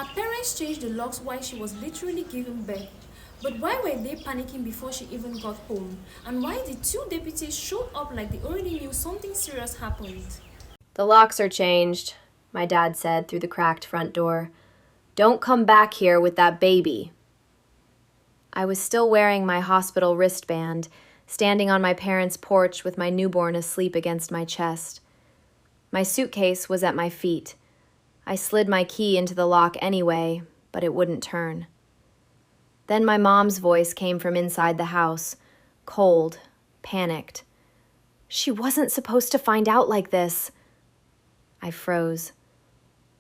Her parents changed the locks while she was literally giving birth. But why were they panicking before she even got home? And why did two deputies show up like they already knew something serious happened? "The locks are changed," my dad said through the cracked front door. "Don't come back here with that baby." I was still wearing my hospital wristband, standing on my parents' porch with my newborn asleep against my chest. My suitcase was at my feet. I slid my key into the lock anyway, but it wouldn't turn. Then my mom's voice came from inside the house, cold, panicked. "She wasn't supposed to find out like this." I froze.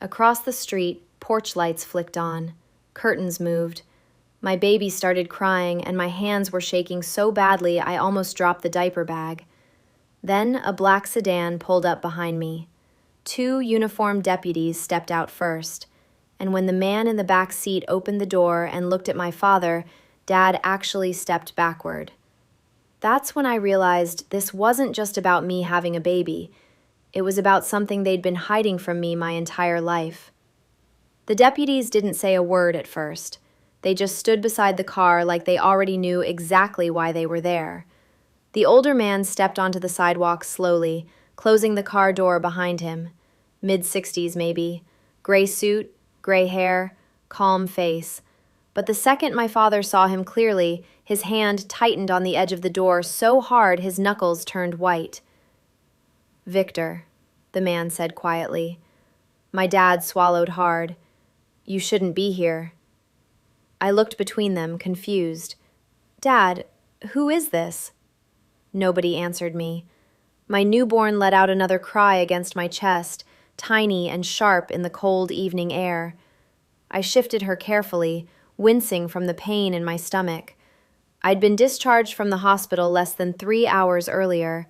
Across the street, porch lights flicked on. Curtains moved. My baby started crying, and my hands were shaking so badly I almost dropped the diaper bag. Then a black sedan pulled up behind me. Two uniformed deputies stepped out first, and when the man in the back seat opened the door and looked at my father, Dad actually stepped backward. That's when I realized this wasn't just about me having a baby. It was about something they'd been hiding from me my entire life. The deputies didn't say a word at first. They just stood beside the car like they already knew exactly why they were there. The older man stepped onto the sidewalk slowly, closing the car door behind him. Mid-60s maybe. Gray suit, gray hair, calm face. But the second my father saw him clearly, his hand tightened on the edge of the door so hard his knuckles turned white. "Victor," the man said quietly. My dad swallowed hard. "You shouldn't be here." I looked between them, confused. "Dad, who is this?" Nobody answered me. My newborn let out another cry against my chest, tiny and sharp in the cold evening air. I shifted her carefully, wincing from the pain in my stomach. I'd been discharged from the hospital less than 3 hours earlier.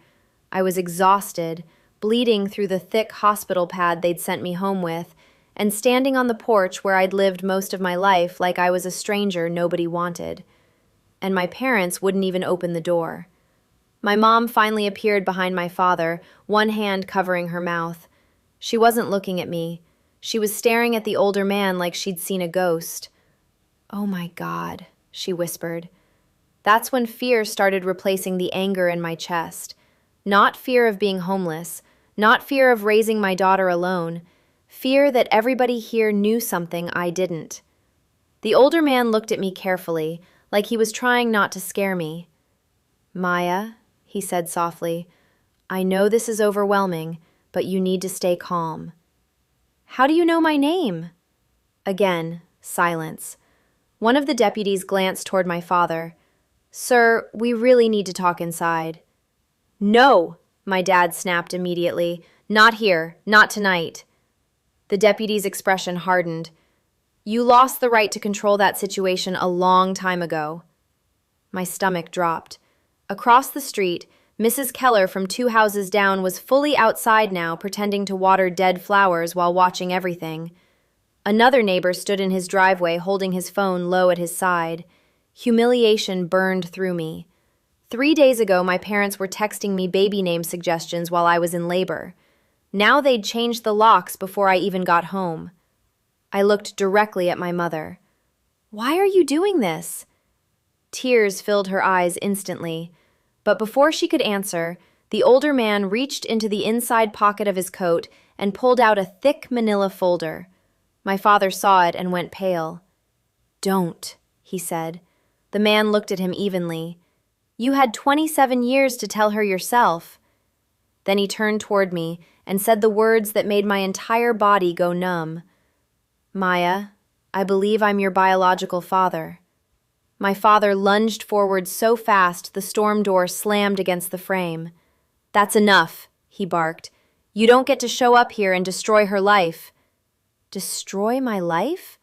I was exhausted, bleeding through the thick hospital pad they'd sent me home with, and standing on the porch where I'd lived most of my life like I was a stranger nobody wanted. And my parents wouldn't even open the door. My mom finally appeared behind my father, one hand covering her mouth. She wasn't looking at me. She was staring at the older man like she'd seen a ghost. "Oh my God," she whispered. That's when fear started replacing the anger in my chest. Not fear of being homeless, not fear of raising my daughter alone, fear that everybody here knew something I didn't. The older man looked at me carefully, like he was trying not to scare me. "Maya," he said softly, "I know this is overwhelming, but you need to stay calm." "How do you know my name?" Again, silence. One of the deputies glanced toward my father. "Sir, we really need to talk inside." "No," my dad snapped immediately. "Not here, not tonight." The deputy's expression hardened. "You lost the right to control that situation a long time ago." My stomach dropped. Across the street, Mrs. Keller from 2 houses down was fully outside now, pretending to water dead flowers while watching everything. Another neighbor stood in his driveway holding his phone low at his side. Humiliation burned through me. 3 days ago, my parents were texting me baby name suggestions while I was in labor. Now they'd changed the locks before I even got home. I looked directly at my mother. "Why are you doing this?" Tears filled her eyes instantly. But before she could answer, the older man reached into the inside pocket of his coat and pulled out a thick manila folder. My father saw it and went pale. "Don't," he said. The man looked at him evenly. "You had 27 years to tell her yourself." Then he turned toward me and said the words that made my entire body go numb. "Maya, I believe I'm your biological father." My father lunged forward so fast the storm door slammed against the frame. "That's enough," he barked. "You don't get to show up here and destroy her life." "Destroy my life?"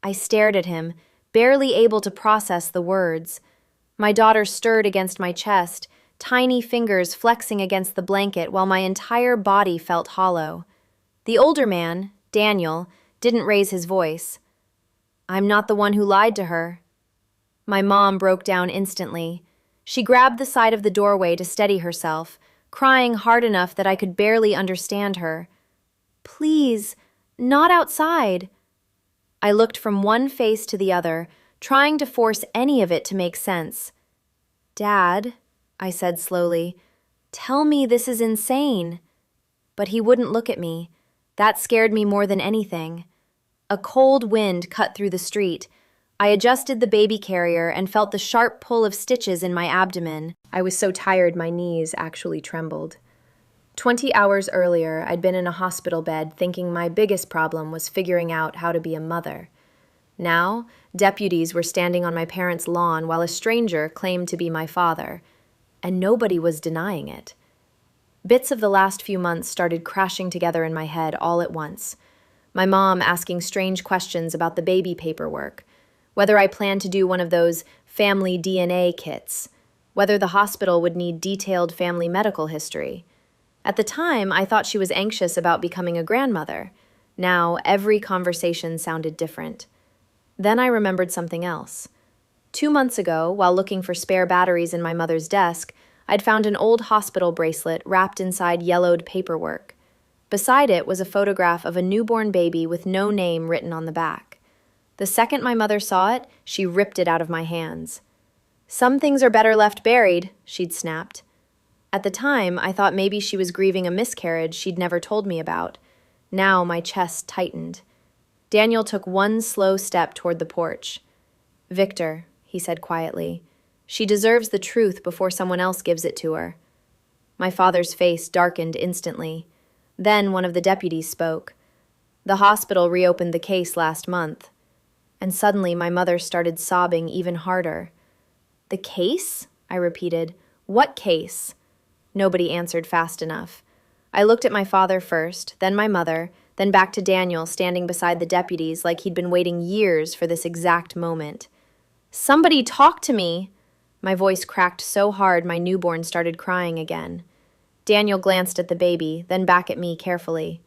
I stared at him, barely able to process the words. My daughter stirred against my chest, tiny fingers flexing against the blanket while my entire body felt hollow. The older man, Daniel, didn't raise his voice. "I'm not the one who lied to her." My mom broke down instantly. She grabbed the side of the doorway to steady herself, crying hard enough that I could barely understand her. "Please, not outside." I looked from one face to the other, trying to force any of it to make sense. "Dad," I said slowly, "tell me this is insane." But he wouldn't look at me. That scared me more than anything. A cold wind cut through the street. I adjusted the baby carrier and felt the sharp pull of stitches in my abdomen. I was so tired my knees actually trembled. 20 hours earlier, I'd been in a hospital bed thinking my biggest problem was figuring out how to be a mother. Now, deputies were standing on my parents' lawn while a stranger claimed to be my father, and nobody was denying it. Bits of the last few months started crashing together in my head all at once. My mom asking strange questions about the baby paperwork, whether I planned to do one of those family DNA kits, whether the hospital would need detailed family medical history. At the time, I thought she was anxious about becoming a grandmother. Now, every conversation sounded different. Then I remembered something else. 2 months ago, while looking for spare batteries in my mother's desk, I'd found an old hospital bracelet wrapped inside yellowed paperwork. Beside it was a photograph of a newborn baby with no name written on the back. The second my mother saw it, she ripped it out of my hands. "Some things are better left buried," she'd snapped. At the time, I thought maybe she was grieving a miscarriage she'd never told me about. Now my chest tightened. Daniel took one slow step toward the porch. "Victor," he said quietly, "she deserves the truth before someone else gives it to her." My father's face darkened instantly. Then one of the deputies spoke. "The hospital reopened the case last month." And suddenly my mother started sobbing even harder. "The case?" I repeated. "What case?" Nobody answered fast enough. I looked at my father first, then my mother, then back to Daniel standing beside the deputies like he'd been waiting years for this exact moment. "Somebody talk to me!" My voice cracked so hard my newborn started crying again. Daniel glanced at the baby, then back at me carefully.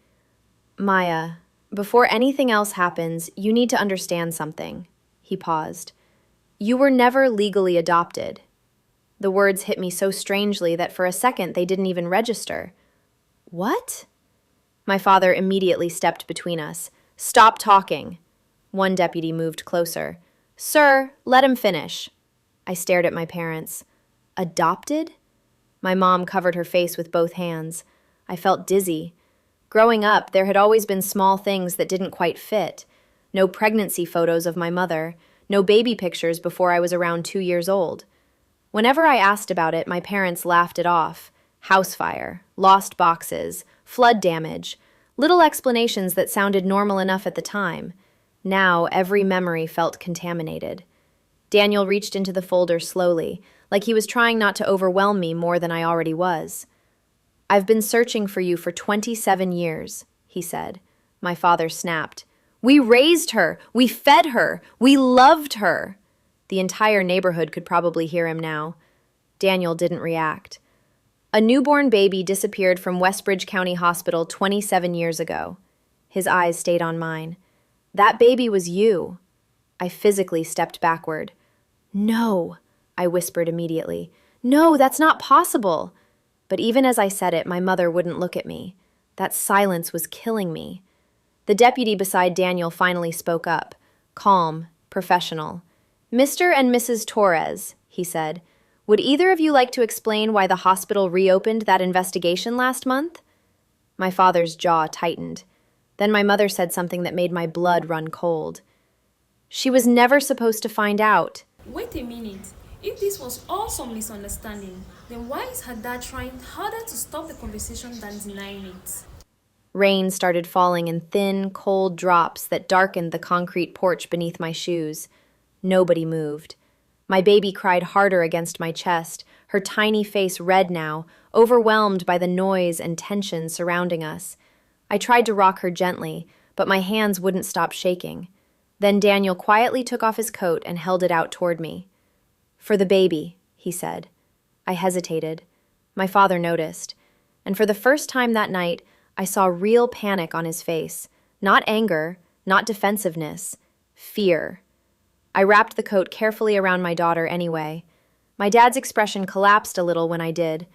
"Maya, before anything else happens, you need to understand something." He paused. "You were never legally adopted." The words hit me so strangely that for a second they didn't even register. "What?" My father immediately stepped between us. "Stop talking." One deputy moved closer. "Sir, let him finish." I stared at my parents. "Adopted?" My mom covered her face with both hands. I felt dizzy. Growing up, there had always been small things that didn't quite fit. No pregnancy photos of my mother, no baby pictures before I was around 2 years old. Whenever I asked about it, my parents laughed it off. House fire, lost boxes, flood damage, little explanations that sounded normal enough at the time. Now, every memory felt contaminated. Daniel reached into the folder slowly, like he was trying not to overwhelm me more than I already was. "I've been searching for you for 27 years, he said. My father snapped. "We raised her! We fed her! We loved her!" The entire neighborhood could probably hear him now. Daniel didn't react. "A newborn baby disappeared from Westbridge County Hospital 27 years ago." His eyes stayed on mine. "That baby was you." I physically stepped backward. "No," I whispered immediately. "No, that's not possible." But even as I said it, my mother wouldn't look at me. That silence was killing me. The deputy beside Daniel finally spoke up, calm, professional. "Mr. and Mrs. Torres," he said, "would either of you like to explain why the hospital reopened that investigation last month?" My father's jaw tightened. Then my mother said something that made my blood run cold. "She was never supposed to find out." Wait a minute. If this was all some misunderstanding, then why is her dad trying harder to stop the conversation than denying it? Rain started falling in thin, cold drops that darkened the concrete porch beneath my shoes. Nobody moved. My baby cried harder against my chest, her tiny face red now, overwhelmed by the noise and tension surrounding us. I tried to rock her gently, but my hands wouldn't stop shaking. Then Daniel quietly took off his coat and held it out toward me. "For the baby," he said. I hesitated. My father noticed. And for the first time that night, I saw real panic on his face. Not anger, not defensiveness, fear. I wrapped the coat carefully around my daughter anyway. My dad's expression collapsed a little when I did,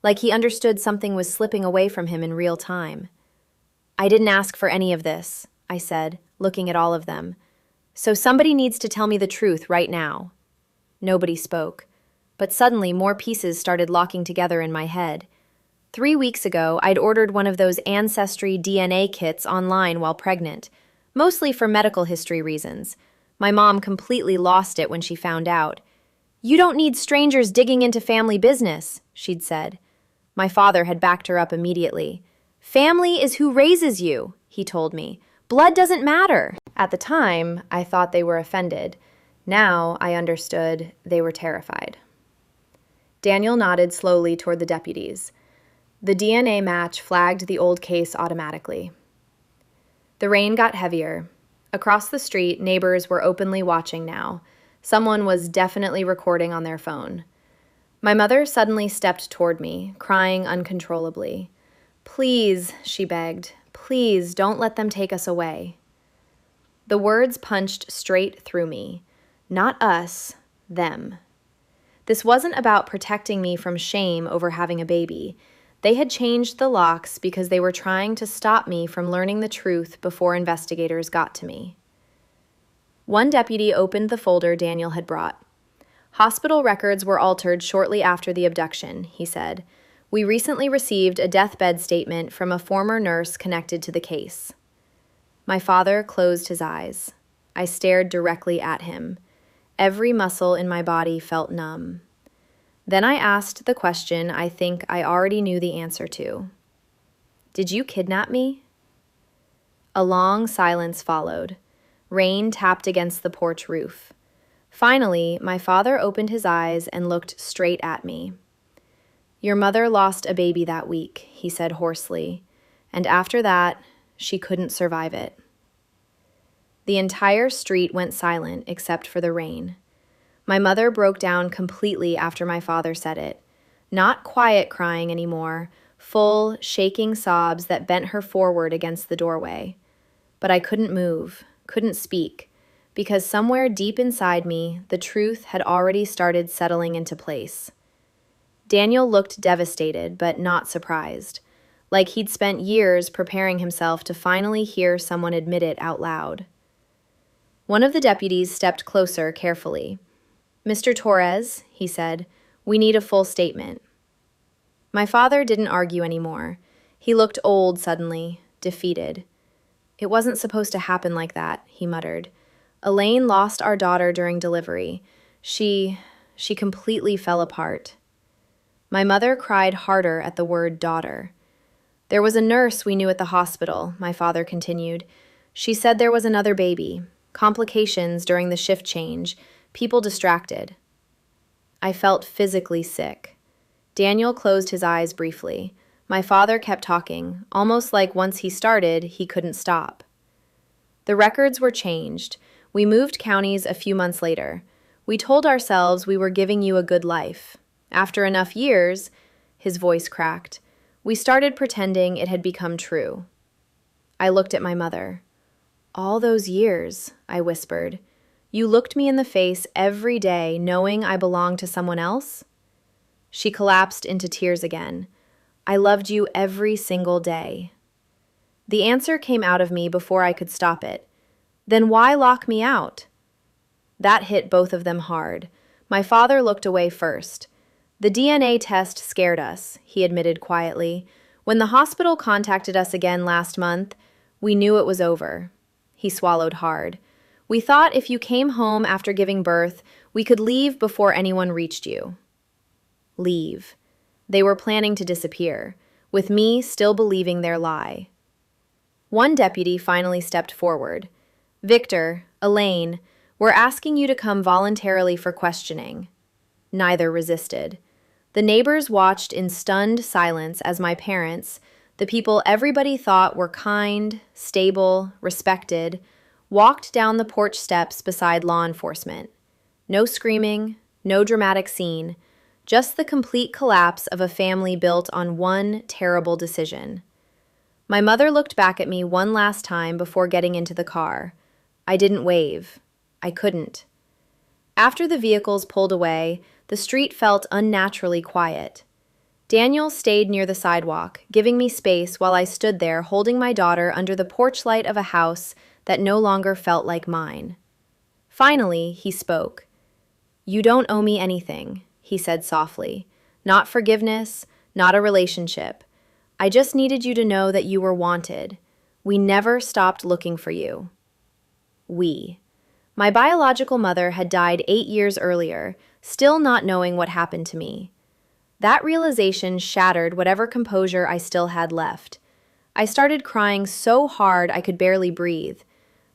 like he understood something was slipping away from him in real time. "I didn't ask for any of this," I said, looking at all of them. So somebody needs to tell me the truth right now. Nobody spoke, but suddenly more pieces started locking together in my head. 3 weeks ago, I'd ordered one of those Ancestry DNA kits online while pregnant, mostly for medical history reasons. My mom completely lost it when she found out. "You don't need strangers digging into family business," she'd said. My father had backed her up immediately. "Family is who raises you," he told me. "Blood doesn't matter." At the time, I thought they were offended. Now, I understood they were terrified. Daniel nodded slowly toward the deputies. The DNA match flagged the old case automatically. The rain got heavier. Across the street, neighbors were openly watching now. Someone was definitely recording on their phone. My mother suddenly stepped toward me, crying uncontrollably. "Please," she begged, "please don't let them take us away." The words punched straight through me. Not us, them. This wasn't about protecting me from shame over having a baby. They had changed the locks because they were trying to stop me from learning the truth before investigators got to me. One deputy opened the folder Daniel had brought. "Hospital records were altered shortly after the abduction," he said. "We recently received a deathbed statement from a former nurse connected to the case." My father closed his eyes. I stared directly at him. Every muscle in my body felt numb. Then I asked the question I think I already knew the answer to. "Did you kidnap me?" A long silence followed. Rain tapped against the porch roof. Finally, my father opened his eyes and looked straight at me. "Your mother lost a baby that week," he said hoarsely, "and after that, she couldn't survive it." The entire street went silent except for the rain. My mother broke down completely after my father said it. Not quiet crying anymore, full, shaking sobs that bent her forward against the doorway. But I couldn't move, couldn't speak, because somewhere deep inside me, the truth had already started settling into place. Daniel looked devastated, but not surprised, like he'd spent years preparing himself to finally hear someone admit it out loud. One of the deputies stepped closer carefully. "Mr. Torres," he said, "we need a full statement." My father didn't argue anymore. He looked old suddenly, defeated. "It wasn't supposed to happen like that," he muttered. "Elaine lost our daughter during delivery. She completely fell apart." My mother cried harder at the word daughter. "There was a nurse we knew at the hospital," my father continued. "She said there was another baby. Complications during the shift change. People distracted." I felt physically sick. Daniel closed his eyes briefly. My father kept talking, almost like once he started, he couldn't stop. "The records were changed. We moved counties a few months later. We told ourselves we were giving you a good life. After enough years," his voice cracked, "we started pretending it had become true." I looked at my mother. "All those years," I whispered. "You looked me in the face every day knowing I belonged to someone else?" She collapsed into tears again. "I loved you every single day." The answer came out of me before I could stop it. "Then why lock me out?" That hit both of them hard. My father looked away first. "The DNA test scared us," he admitted quietly. "When the hospital contacted us again last month, we knew it was over." He swallowed hard. "We thought if you came home after giving birth, we could leave before anyone reached you." Leave. They were planning to disappear, with me still believing their lie. One deputy finally stepped forward. "Victor, Elaine, we're asking you to come voluntarily for questioning." Neither resisted. The neighbors watched in stunned silence as my parents, the people everybody thought were kind, stable, respected, walked down the porch steps beside law enforcement. No screaming, no dramatic scene, just the complete collapse of a family built on one terrible decision. My mother looked back at me one last time before getting into the car. I didn't wave. I couldn't. After the vehicles pulled away, the street felt unnaturally quiet. Daniel stayed near the sidewalk, giving me space while I stood there holding my daughter under the porch light of a house that no longer felt like mine. Finally, he spoke. "You don't owe me anything," he said softly. "Not forgiveness, not a relationship. I just needed you to know that you were wanted. We never stopped looking for you." We. My biological mother had died 8 years earlier, still not knowing what happened to me. That realization shattered whatever composure I still had left. I started crying so hard I could barely breathe.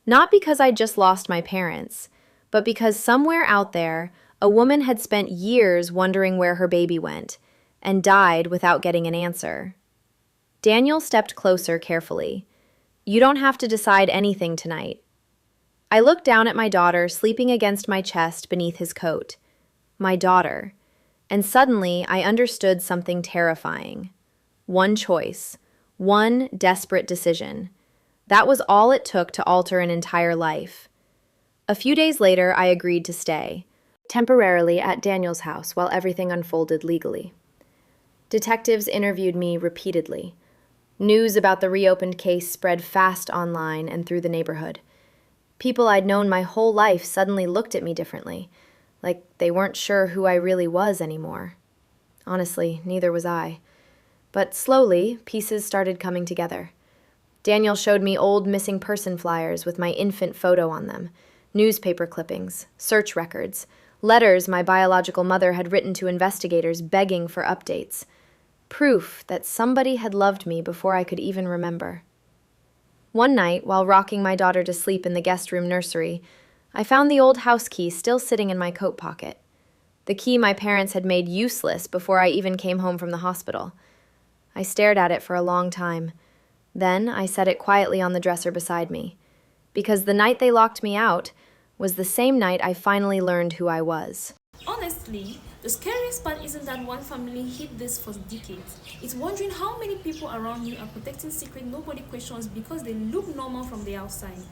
Not because I'd just lost my parents, but because somewhere out there, a woman had spent years wondering where her baby went, and died without getting an answer. Daniel stepped closer carefully. "You don't have to decide anything tonight." I looked down at my daughter sleeping against my chest beneath his coat. My daughter. And suddenly I understood something terrifying. One choice. One desperate decision. That was all it took to alter an entire life. A few days later, I agreed to stay, temporarily at Daniel's house while everything unfolded legally. Detectives interviewed me repeatedly. News about the reopened case spread fast online and through the neighborhood. People I'd known my whole life suddenly looked at me differently, like they weren't sure who I really was anymore. Honestly, neither was I. But slowly, pieces started coming together. Daniel showed me old missing person flyers with my infant photo on them, newspaper clippings, search records, letters my biological mother had written to investigators begging for updates. Proof that somebody had loved me before I could even remember. One night, while rocking my daughter to sleep in the guest room nursery, I found the old house key still sitting in my coat pocket. The key my parents had made useless before I even came home from the hospital. I stared at it for a long time. Then I set it quietly on the dresser beside me, because the night they locked me out was the same night I finally learned who I was. Honestly, the scariest part isn't that one family hid this for decades. It's wondering how many people around you are protecting secret nobody questions because they look normal from the outside.